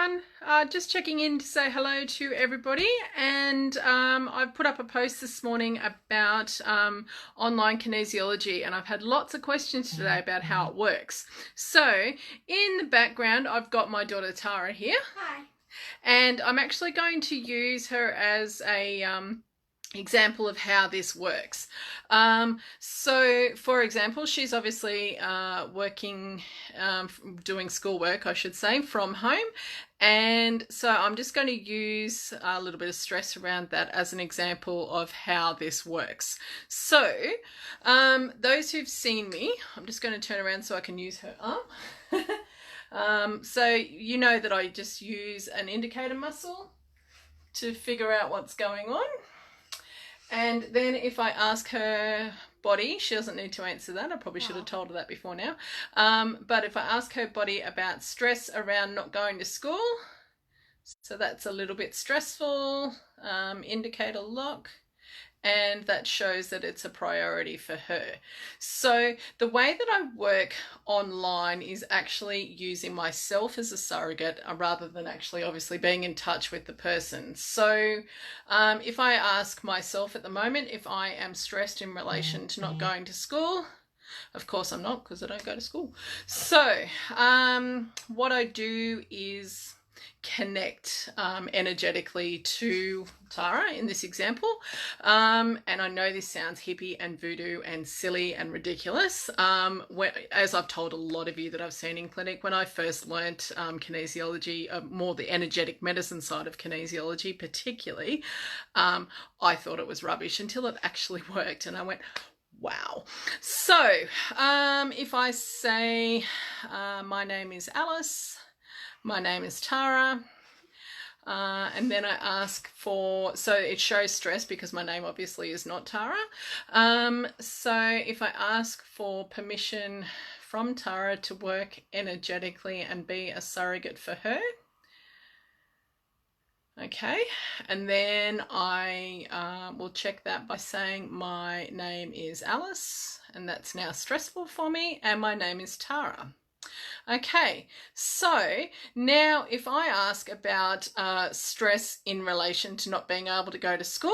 everyone. Just checking in to say hello to everybody. And I've put up a post this morning about online kinesiology, and I've had lots of questions today about how it works. So in the background, I've got my daughter Tara here. Hi. And I'm actually going to use her as a example of how this works. So for example, she's obviously working, doing schoolwork, I should say, from home. And so I'm just going to use a little bit of stress around that as an example of how this works. So those who've seen me, I'm just going to turn around so I can use her arm. So you know that I just use an indicator muscle to figure out what's going on. And then if I ask her body, she doesn't need to answer that. I probably should have told her that before now. But if I ask her body about stress around not going to school, so that's a little bit stressful, indicator lock, and that shows that it's a priority for her. So the way that I work online is actually using myself as a surrogate rather than actually obviously being in touch with the person. So if I ask myself at the moment if I am stressed in relation to not going to school, of course I'm not, because I don't go to school. So what I do is connect energetically to Tara in this example, and I know this sounds hippie and voodoo and silly and ridiculous, as I've told a lot of you that I've seen in clinic. When I first learnt kinesiology, more the energetic medicine side of kinesiology particularly, I thought it was rubbish until it actually worked, and I went, wow. So if I say my name is Alice, my name is Tara, and then I ask for, so it shows stress because my name obviously is not Tara. So if I ask for permission from Tara to work energetically and be a surrogate for her, okay, and then I will check that by saying my name is Alice, and that's now stressful for me, and my name is Tara. Okay, so now if I ask about stress in relation to not being able to go to school,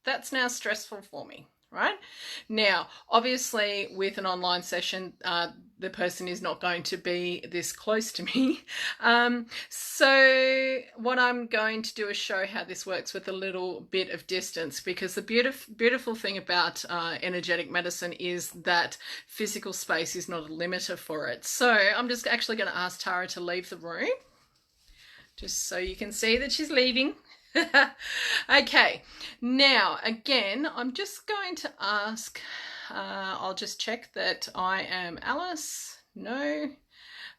that's now stressful for me, right? Now, obviously with an online session, the person is not going to be this close to me. So what I'm going to do is show how this works with a little bit of distance, because the beautiful thing about energetic medicine is that physical space is not a limiter for it. So I'm just actually going to ask Tara to leave the room, just so you can see that she's leaving. Okay, now again, I'm just going to ask, I'll just check that I am Alice. No,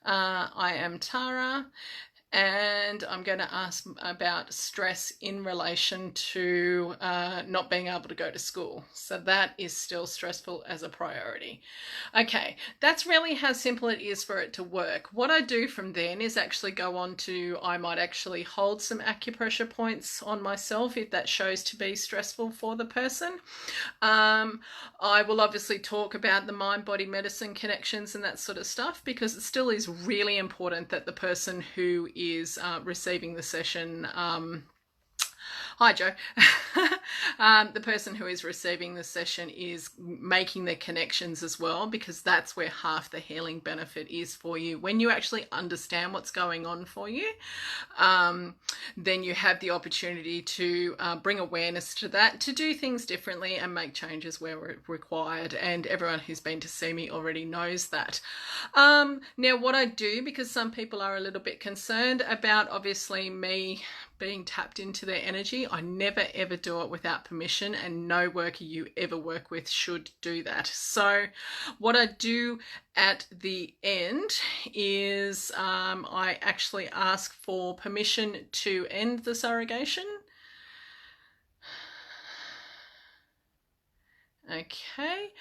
I am Tara. And I'm going to ask about stress in relation to not being able to go to school. So that is still stressful as a priority. Okay, that's really how simple it is for it to work. What I do from then is actually go on to, I might actually hold some acupressure points on myself if that shows to be stressful for the person. I will obviously talk about the mind-body medicine connections and that sort of stuff, because it still is really important that the person who is receiving the session, hi Joe, the person who is receiving the session is making the connections as well, because that's where half the healing benefit is for you. When you actually understand what's going on for you, then you have the opportunity to bring awareness to that, to do things differently and make changes where required. And everyone who's been to see me already knows that. Now what I do, because some people are a little bit concerned about obviously me being tapped into their energy, I never ever do it without permission, and no worker you ever work with should do that. So what I do at the end is I actually ask for permission to end the surrogation. Okay,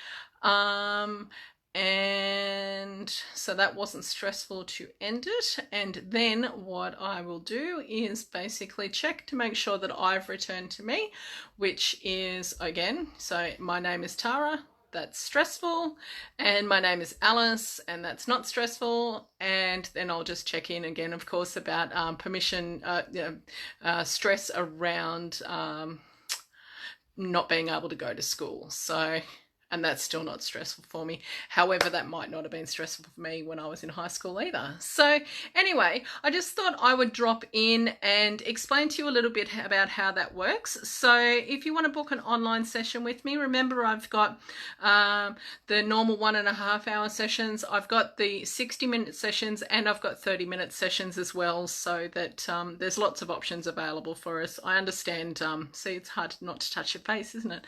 and so that wasn't stressful to end it. And then what I will do is basically check to make sure that I've returned to me, which is, again, so my name is Tara, that's stressful, and my name is Alice and that's not stressful. And then I'll just check in again, of course, about stress around not being able to go to school. So, and that's still not stressful for me. However, that might not have been stressful for me when I was in high school either. So anyway, I just thought I would drop in and explain to you a little bit about how that works. So if you want to book an online session with me, remember I've got the normal 1.5 hour sessions. I've got the 60-minute sessions, and I've got 30-minute sessions as well, so that there's lots of options available for us. I understand, see, it's hard not to touch your face, isn't it?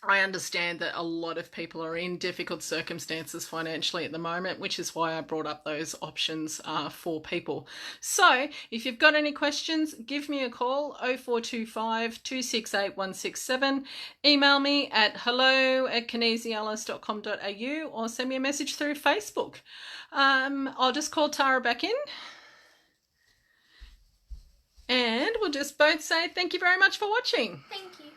I understand that a lot of people are in difficult circumstances financially at the moment, which is why I brought up those options for people. So if you've got any questions, give me a call, 0425 268 167. Email me at hello@kinesialice.com.au, or send me a message through Facebook. I'll just call Tara back in, and we'll just both say thank you very much for watching. Thank you.